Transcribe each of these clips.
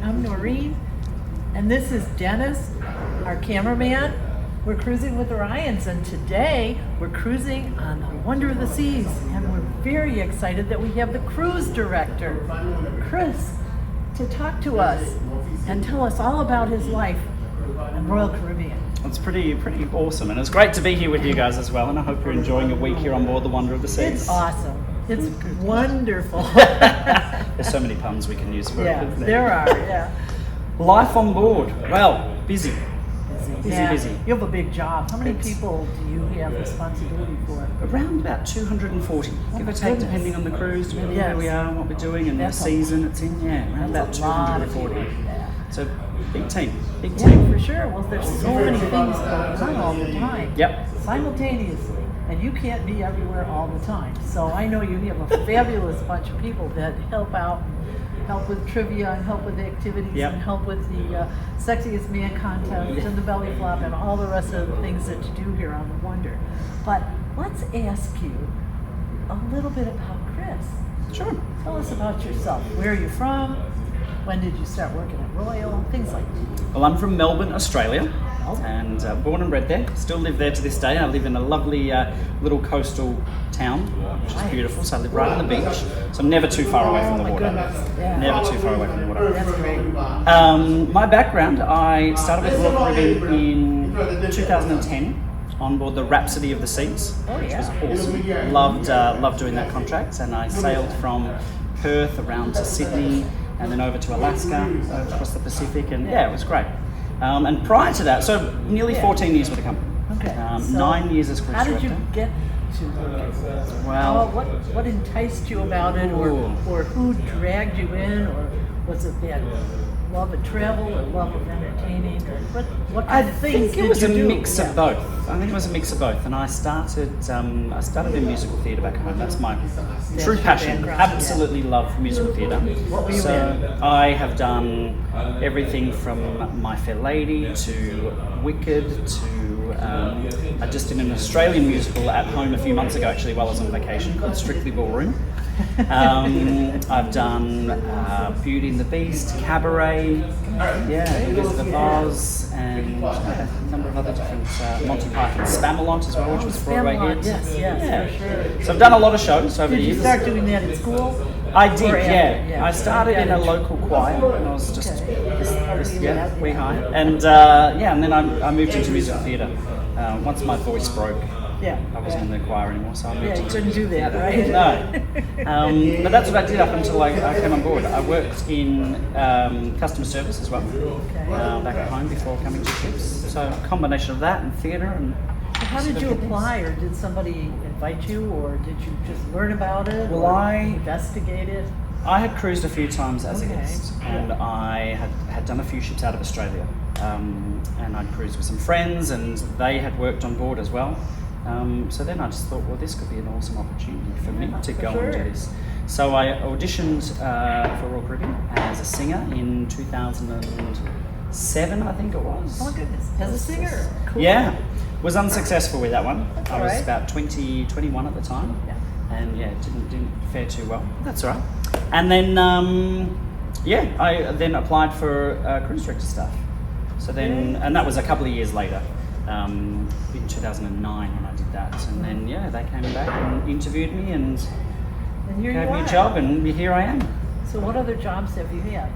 I'm Noreen, and this is Dennis, our cameraman. We're cruising with Orions, and today we're cruising on the Wonder of the Seas, and we're very excited that we have the cruise director, Chris, to talk to us and tell us all about his life in Royal Caribbean. It's pretty awesome, and it's great to be here with you guys as well, and I hope you're enjoying your week here on board the Wonder of the Seas. It's awesome. It's wonderful. There's so many puns we can use for it. Yeah, there are, yeah. Life on board. Well, busy. Busy. You have a big job. How many people do you have responsibility for? Around about 240, give or take, depending on the cruise, depending where we are and what we're doing and the season it's in. Yeah, around about 240. So, big team. Yeah, for sure. Well, there's so many things going on all the time. Yep. Simultaneously. And you can't be everywhere all the time. So I know you have a fabulous bunch of people that help out, help with trivia and help with activities and help with the Sexiest Man contest and the belly flop and all the rest of the things that you do here on the Wonder. But let's ask you a little bit about Chris. Sure. Tell us about yourself. Where are you from? When did you start working at Royal? Things like that. Well, I'm from Melbourne, Australia, and born and bred there. Still live there to this day. I live in a lovely little coastal town, which is beautiful. So I live right on the beach. So I'm never too far away from the water. Yeah. Never too far away from the water. That's great. My background, I started with Royal Caribbean in 2010 on board the Rhapsody of the Seas, which was awesome. Loved doing that contract, and I sailed from Perth around to Sydney, and then over to Alaska, across the Pacific, and it was great. And prior to that, so nearly 14 years with the company. Okay. So 9 years as cruise director. How did you get to work at Royal? Well, what enticed you about it, or who dragged you in, or was it that love of travel or love of entertaining, or what kind of things I think it was a mix of both. I think it was a mix of both, and I started in musical theatre back home. That's my true passion. Absolutely love musical theatre. What were you in? I have done everything from My Fair Lady to Wicked to I just did an Australian musical at home a few months ago, actually, while I was on vacation, called Strictly Ballroom. I've done Beauty and the Beast, Cabaret, Wizard of Oz, and a number of other different Monty Python, Spamalot as well, which was a Broadway hit. Yes, for sure. So I've done a lot of shows over the years. Did you start doing that in school? I did, I started in a local choir when I was just way high, and and then I moved into musical theatre once my voice broke. I wasn't in the choir anymore, so I moved you into couldn't do that, right? No. But that's what I did up until I came on board. I worked in customer service as well, back at home before coming to ships. So a combination of that and theatre. And how did you apply, or did somebody invite you, or did you just learn about it? Well, I investigate it. I had cruised a few times as a guest, and I had done a few ships out of Australia, and I'd cruised with some friends, and they had worked on board as well. So then I just thought, well, this could be an awesome opportunity for me to go and do this. So I auditioned for Royal Caribbean as a singer in 2007, I think it was. Oh my goodness, as a singer? Cool. Yeah, was unsuccessed with that one. That's I was about 21 at the time, and it didn't fare too well. That's all right. And then, I then applied for cruise director stuff. So then, and that was a couple of years later. In 2009 when I did that, and then they came back and interviewed me and here gave me a job, and here I am. So what other jobs have you had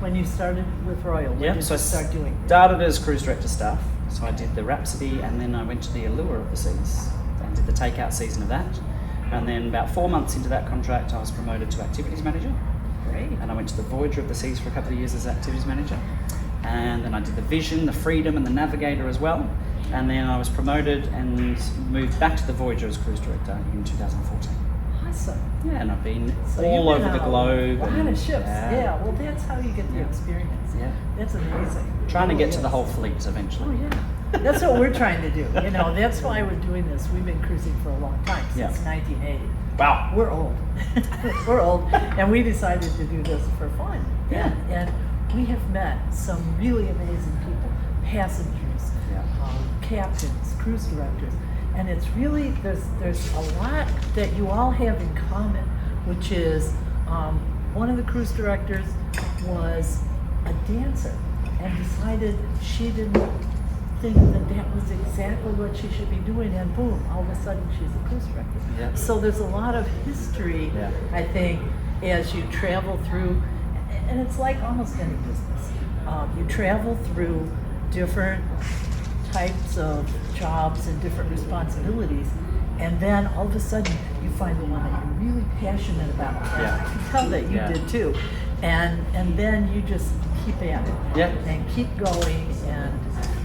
when you started with Royal? What did you start doing? Started as cruise director staff, so I did the Rhapsody, and then I went to the Allure of the Seas and did the takeout season of that, and then about 4 months into that contract I was promoted to activities manager. Great. And I went to the Voyager of the Seas for a couple of years as activities manager. And then I did the Vision, the Freedom, and the Navigator as well. and then I was promoted and moved back to the Voyager as cruise director in 2014. Awesome. Yeah, and I've been So all you've been over the on globe. A lot and- of ships. Yeah. Yeah. Well, that's how you get the Yeah. experience. Yeah. That's amazing. Trying to It get really to the is. whole fleet eventually. Oh yeah. That's what we're trying to do. You know, that's why we're doing this. We've been cruising for a long time, since Yeah. 1980. Wow. We're old. We're old, and we decided to do this for fun. Yeah. And we have met some really amazing people, passengers, Yeah. captains, cruise directors, and it's really there's a lot that you all have in common, which is one of the cruise directors was a dancer and decided she didn't think that was exactly what she should be doing, and boom, all of a sudden she's a cruise director. Yeah. So there's a lot of history, Yeah. I think, as you travel through, and it's like almost any business. You travel through different types of jobs and different responsibilities, and then all of a sudden you find the one that you're really passionate about. And Yeah. I can tell that you Yeah. did too. And then you just keep at it. Yeah. And keep going. And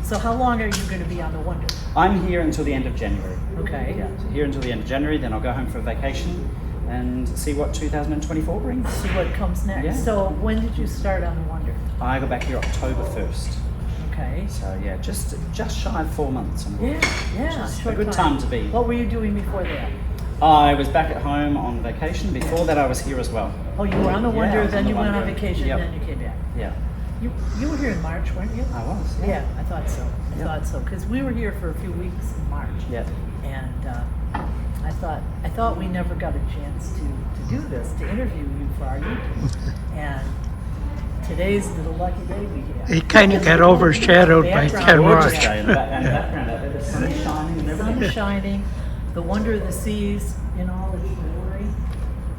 so how long are you going to be on the Wonder? I'm here until the end of January. Okay. Yeah, so here until the end of January, then I'll go home for a vacation and see what 2024 brings. See what comes next. Yeah. So when did you start on the Wonder? I got back here October 1st. Okay. So yeah, just shy of 4 months on board. Yeah, Which is short a good time to be. What were you doing before that? I was back at home on vacation. Before that, I was here as well. Oh, you were on the Yeah, I Wonder, was then on the you went on Wonder. vacation, Yep. then you came back. Yeah, You were here in March, weren't you? I was. Yeah, I thought so. I Yeah. thought so because we were here for a few weeks in March. Yeah. And I thought we never got a chance to do this, to interview you for our YouTube. And today's the lucky day we have. He kind of got overshadowed by Background. Ken Gorgeous Rock. day in the background out there. The sun is shining and The sun everything. is shining, the wonder of the seas in all its glory,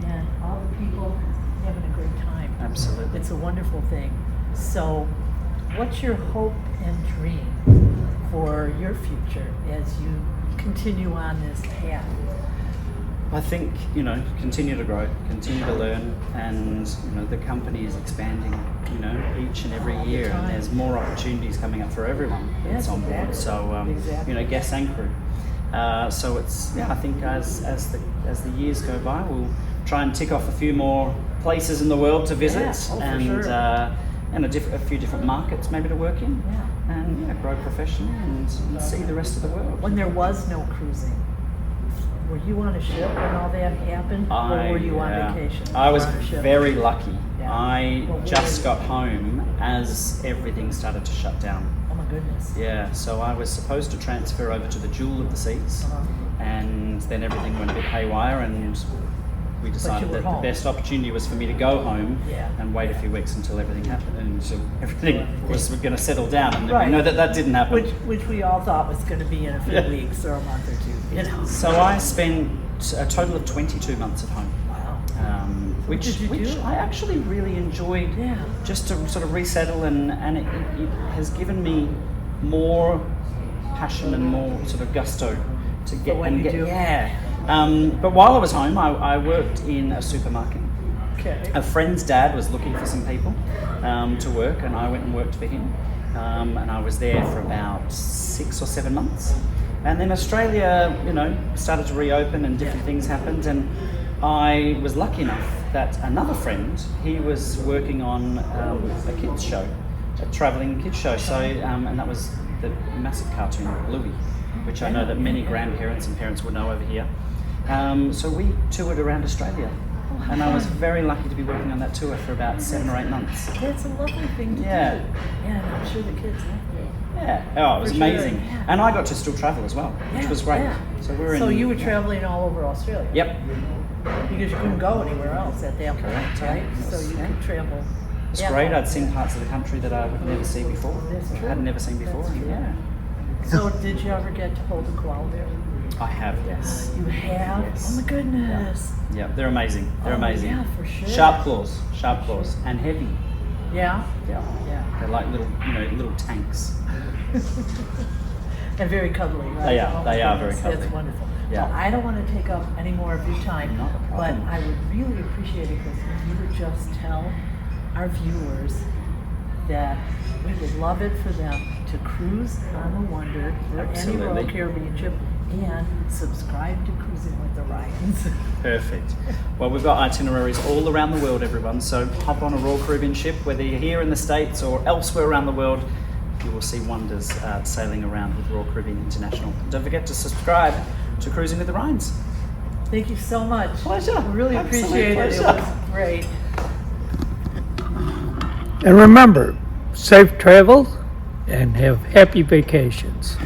and all the people having a great time. Absolutely. It's a wonderful thing. So, what's your hope and dream for your future as you continue on this path? I think, continue to grow, continue to learn, and, the company is expanding, each and every year, and there's more opportunities coming up for everyone that's Yes, on board. exactly. So, Exactly. guests and crew. So it's, I think as the years go by, we'll try and tick off a few more places in the world to visit, Yeah, oh, for and sure. and a few different markets maybe to work in, Yeah. and grow professionally and see the rest of the world. When there was no cruising, were you on a ship when all that happened, or were you on vacation? I was You were on a ship? very lucky. Yeah. I Well, just where- got home as everything started to shut down. Oh my goodness. Yeah, so I was supposed to transfer over to the Jewel of the Seas, Uh-huh. and then everything went a bit haywire, and we decided were that home. the best opportunity was for me to go home Yeah. and wait a few weeks until everything happened, and until everything was going to settle down. And Right. we know that didn't happen. Which we all thought was going to be in a few Yeah. weeks or a month or two. So I spent a total of 22 months at home. Wow. Which did you do? I actually really enjoyed, Yeah. just to sort of resettle, and it has given me more passion and more sort of gusto to get what and you get do? yeah. But while I was home, I worked in a supermarket. Okay. A friend's dad was looking for some people to work, and I went and worked for him. And I was there for about 6 or 7 months. And then Australia, started to reopen and different things happened. And I was lucky enough that another friend, he was working on a kids show, a travelling kids show. So, and that was the massive cartoon Bluey, which I know that many grandparents and parents will know over here. So we toured around Australia. And I was very lucky to be working on that tour for about 7 or 8 months. That's a lovely thing to Yeah. do. Yeah, and I'm sure the kids loved it. Yeah. Oh, it was For sure, amazing. yeah. And I got to still travel as well, which Yeah, was great. yeah. So we were in. So you were traveling all over Australia? Yep. Because you couldn't go anywhere else at that point, Correct, yeah. right? So you Yeah. could travel. It's Yeah. great. I'd seen parts of the country that I would never see before. That's true. I'd never seen before. That's true. Yeah. So did you ever get to hold a koala bear? I have, yes. You have? Yes. Oh my goodness. Yeah, they're amazing. They're Oh, amazing. yeah, for sure. Sharp claws, and heavy. Yeah? Yeah. Yeah. They're like little tanks. And very cuddly, right? They are. Oh my They are very goodness, cuddly. That's wonderful. Yeah. Well, I don't want to take up any more of your time, Not a but problem. I would really appreciate it if you would just tell our viewers that we would love it for them to cruise on the Wonder or any Absolutely. Royal Caribbean ship and subscribe to Cruising with the Ryans. Perfect. Well, we've got itineraries all around the world, everyone. So hop on a Royal Caribbean ship, whether you're here in the States or elsewhere around the world. You will see wonders sailing around with Royal Caribbean International. Don't forget to subscribe to Cruising with the Ryans. Thank you so much. Pleasure. We really Absolute appreciate it. It pleasure. was great. And remember, safe travels and have happy vacations.